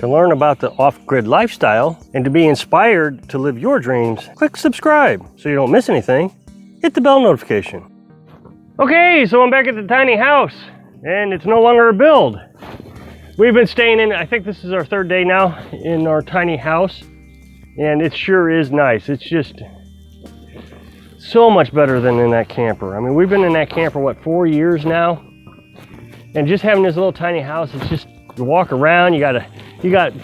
To learn about the off-grid lifestyle and to be inspired to live your dreams, click subscribe so you don't miss anything. Hit the bell notification. Okay, so I'm back at the tiny house and it's no longer a build. We've been staying in, I think this is our third day now in our tiny house, and it sure is nice. It's just so much better than in that camper. I mean, we've been in that camper, what, 4 years now? And just having this little tiny house, it's just, you walk around, you got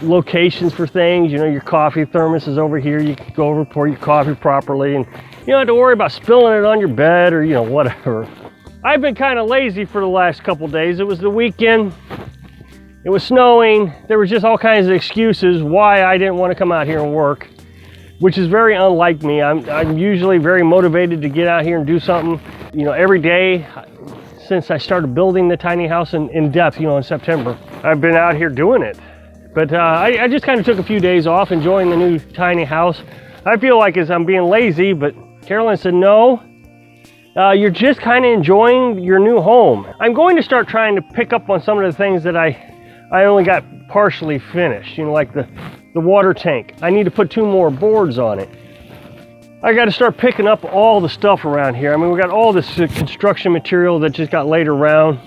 locations for things, you know, your coffee thermos is over here, you can go over and pour your coffee properly, and you don't have to worry about spilling it on your bed or, you know, whatever. I've been kind of lazy for the last couple days. It was the weekend. It was snowing. There was just all kinds of excuses why I didn't want to come out here and work, which is very unlike me. I'm usually very motivated to get out here and do something, you know, every day since I started building the tiny house in depth, you know, in September. I've been out here doing it. But I just kind of took a few days off enjoying the new tiny house. I feel like I'm being lazy, but Carolyn said, no, you're just kind of enjoying your new home. I'm going to start trying to pick up on some of the things that I only got partially finished, you know, like the water tank. I need to put 2 more boards on it. I got to start picking up all the stuff around here. I mean, we got all this construction material that just got laid around.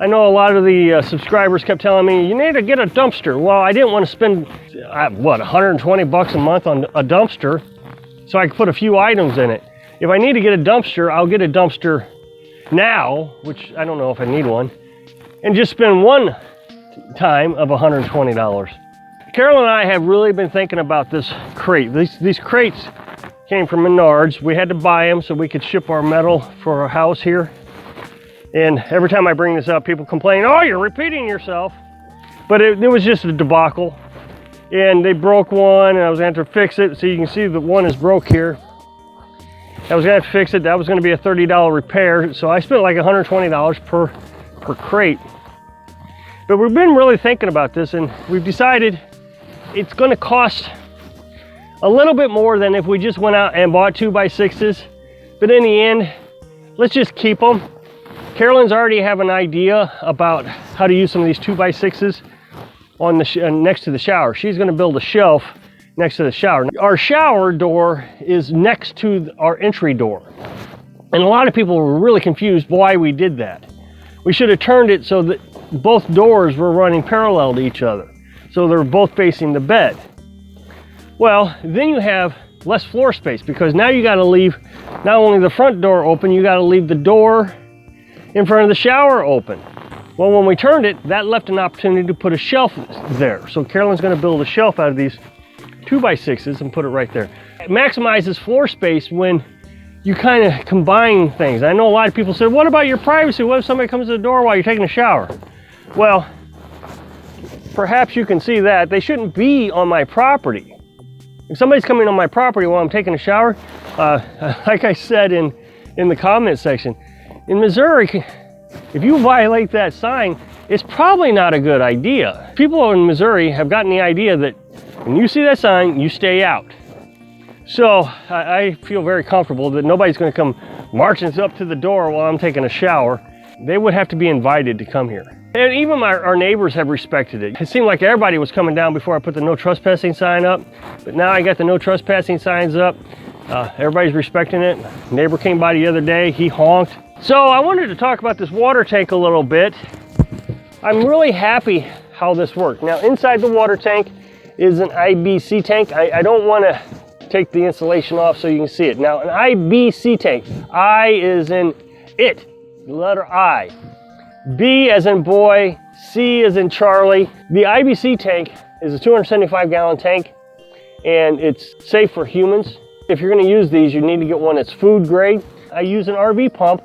I know a lot of the subscribers kept telling me, you need to get a dumpster. Well, I didn't want to spend, what, 120 bucks a month on a dumpster so I could put a few items in it. If I need to get a dumpster, I'll get a dumpster now, which I don't know if I need one, and just spend one time of $120. Carolyn and I have really been thinking about this crate. These crates came from Menards. We had to buy them so we could ship our metal for our house here. And every time I bring this up, people complain, oh, you're repeating yourself. But it was just a debacle. And they broke one, and I was going to have to fix it. So you can see that one is broke here. I was going to have to fix it. That was going to be a $30 repair. So I spent like $120 per crate. But we've been really thinking about this, and we've decided it's going to cost a little bit more than if we just went out and bought 2x6s. But in the end, let's just keep them. Carolyn's already have an idea about how to use some of these 2x6s on the next to the shower. She's going to build a shelf next to the shower. Our shower door is next to our entry door. And a lot of people were really confused why we did that. We should have turned it so that both doors were running parallel to each other, so they're both facing the bed. Well, then you have less floor space, because now you got to leave not only the front door open, you got to leave the door in front of the shower open. Well, when we turned it, that left an opportunity to put a shelf there. So Carolyn's going to build a shelf out of these 2x6s and put it right there. It maximizes floor space when you kind of combine things. I know a lot of people said, what about your privacy? What if somebody comes to the door while you're taking a shower? Well, perhaps you can see that. They shouldn't be on my property. If somebody's coming on my property while I'm taking a shower, like I said in the comment section, in Missouri, if you violate that sign, it's probably not a good idea. People in Missouri have gotten the idea that when you see that sign, you stay out. So I feel very comfortable that nobody's going to come marching up to the door while I'm taking a shower. They would have to be invited to come here. And even our neighbors have respected it. It seemed like everybody was coming down before I put the no trespassing sign up, but now I got the no trespassing signs up. Everybody's respecting it. Neighbor came by the other day, he honked. So I wanted to talk about this water tank a little bit. I'm really happy how this worked. Now inside the water tank is an IBC tank. I don't want to take the insulation off so you can see it. Now an IBC tank, I is in it, the letter I. B as in boy, C as in Charlie. The IBC tank is a 275-gallon tank, and it's safe for humans. If you're going to use these, you need to get one that's food grade. I use an RV pump,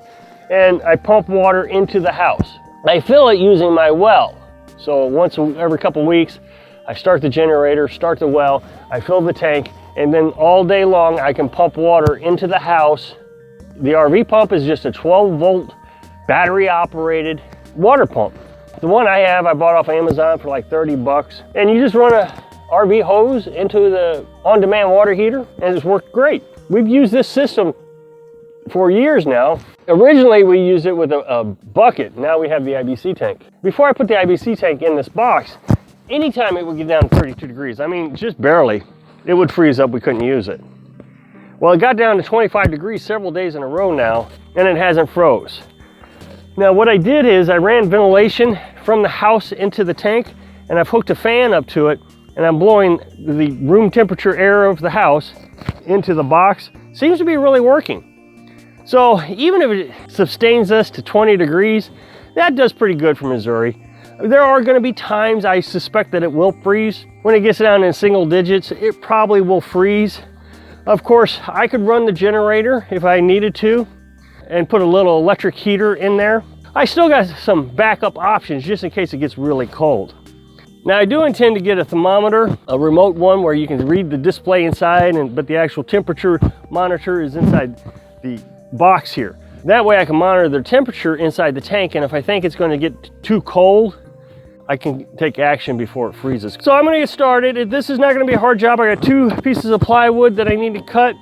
and I pump water into the house. I fill it using my well. So once every couple weeks, I start the generator, start the well, I fill the tank, and then all day long I can pump water into the house. The RV pump is just a 12-volt battery operated water pump. The one I have, I bought off Amazon for like 30 bucks. And you just run a RV hose into the on-demand water heater and it's worked great. We've used this system for years now. Originally we used it with a bucket. Now we have the IBC tank. Before I put the IBC tank in this box, anytime it would get down to 32 degrees, I mean, just barely, it would freeze up, we couldn't use it. Well, it got down to 25 degrees several days in a row now, and it hasn't froze. Now, what I did is I ran ventilation from the house into the tank, and I've hooked a fan up to it, and I'm blowing the room temperature air of the house into the box. Seems to be really working. So even if it sustains us to 20 degrees, that does pretty good for Missouri. There are going to be times I suspect that it will freeze. When it gets down in single digits, it probably will freeze. Of course, I could run the generator if I needed to and put a little electric heater in there. I still got some backup options just in case it gets really cold. Now, I do intend to get a thermometer, a remote one where you can read the display inside, but the actual temperature monitor is inside the box here. That way I can monitor the temperature inside the tank, and if I think it's going to get too cold, I can take action before it freezes. So I'm going to get started. This is not going to be a hard job. I got 2 pieces of plywood that I need to cut,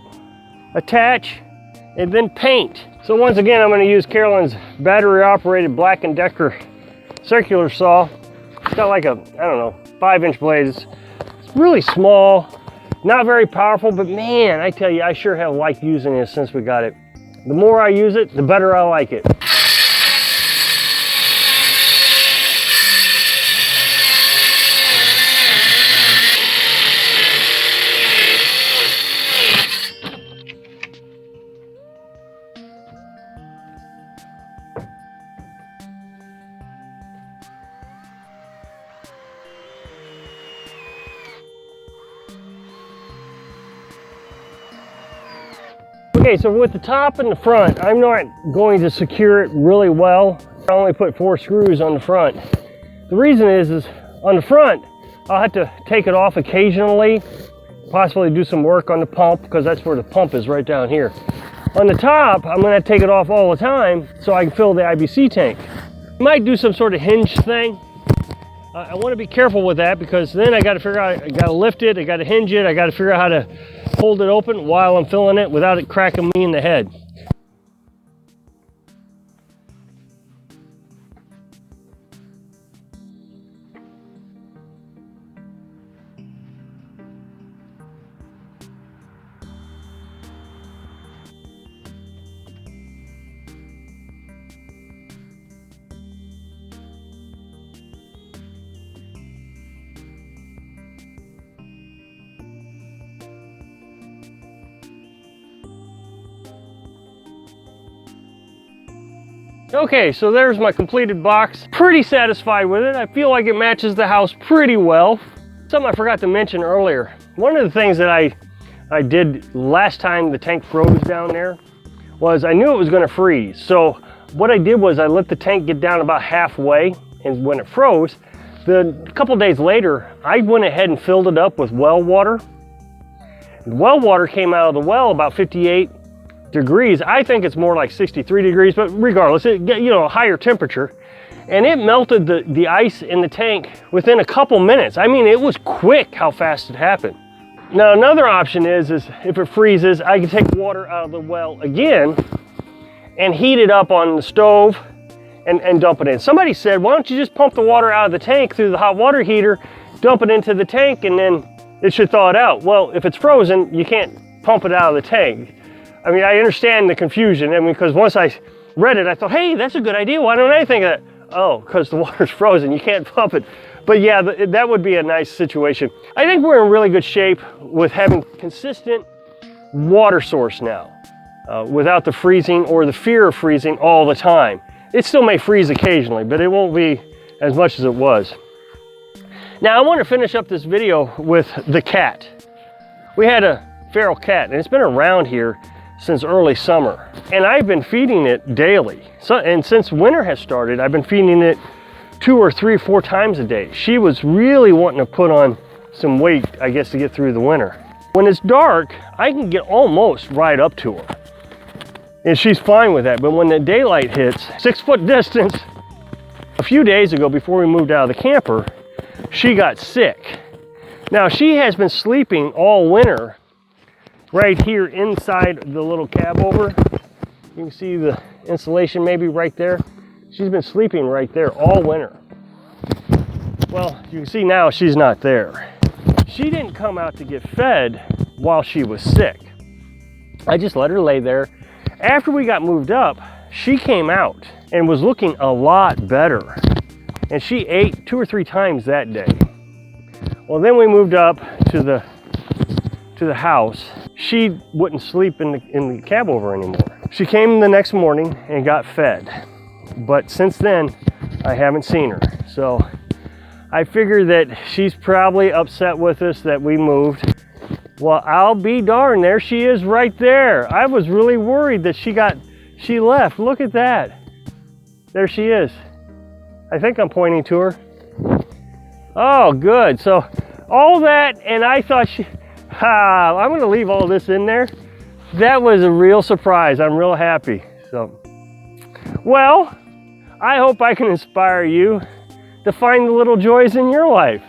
attach, and then paint. So once again, I'm going to use Carolyn's battery operated Black & Decker circular saw. It's got like a, I don't know, 5-inch blade. It's really small, not very powerful, but man, I tell you, I sure have liked using it since we got it. The more I use it, the better I like it. Okay, so with the top and the front, I'm not going to secure it really well. I only put 4 screws on the front. The reason is on the front, I'll have to take it off occasionally, possibly do some work on the pump, because that's where the pump is, right down here. On the top, I'm going to take it off all the time so I can fill the IBC tank. I might do some sort of hinge thing. I want to be careful with that, because then I got to figure out, I got to lift it, I got to hinge it, I got to figure out how to hold it open while I'm filling it without it cracking me in the head. Okay, so there's my completed box. Pretty satisfied with it. I feel like it matches the house pretty well. Something I forgot to mention earlier. One of the things that I did last time the tank froze down there was I knew it was going to freeze. So what I did was I let the tank get down about halfway, and when it froze, a couple days later, I went ahead and filled it up with well water. Well water came out of the well about 58 degrees. I think it's more like 63 degrees, but regardless, it get, a higher temperature, and it melted the ice in the tank within a couple minutes. I mean, it was quick how fast it happened. Now, another option is if it freezes, I can take water out of the well again and heat it up on the stove and dump it in. Somebody said, why don't you just pump the water out of the tank through the hot water heater, dump it into the tank, and then it should thaw it out. Well, if it's frozen, you can't pump it out of the tank. I mean, I understand the confusion. I mean, because once I read it, I thought, hey, that's a good idea. Why don't I think of that? Oh, because the water's frozen, you can't pump it. But yeah, that would be a nice situation. I think we're in really good shape with having consistent water source now, without the freezing or the fear of freezing all the time. It still may freeze occasionally, but it won't be as much as it was. Now, I want to finish up this video with the cat. We had a feral cat, and it's been around here since early summer, and I've been feeding it daily. And since winter has started, I've been feeding it 2 or 3 or 4 times a day. She was really wanting to put on some weight, I guess, to get through the winter. When it's dark, I can get almost right up to her, and she's fine with that. But when the daylight hits, 6-foot distance, a few days ago before we moved out of the camper, she got sick. Now, she has been sleeping all winter right here inside the little cab over. You can see the insulation maybe right there. She's been sleeping right there all winter. Well, you can see now she's not there. She didn't come out to get fed while she was sick. I just let her lay there. After we got moved up, she came out and was looking a lot better. And she ate 2 or 3 times that day. Well, then we moved up to the house. She wouldn't sleep in the cab over anymore. She came the next morning and got fed. But since then, I haven't seen her. So I figure that she's probably upset with us that we moved. Well, I'll be darned, there she is right there. I was really worried that she left. Look at that. There she is. I think I'm pointing to her. Oh, good. So all that, and I thought I'm gonna leave all this in there. That was a real surprise. I'm real happy. So, well, I hope I can inspire you to find the little joys in your life.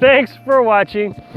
Thanks for watching.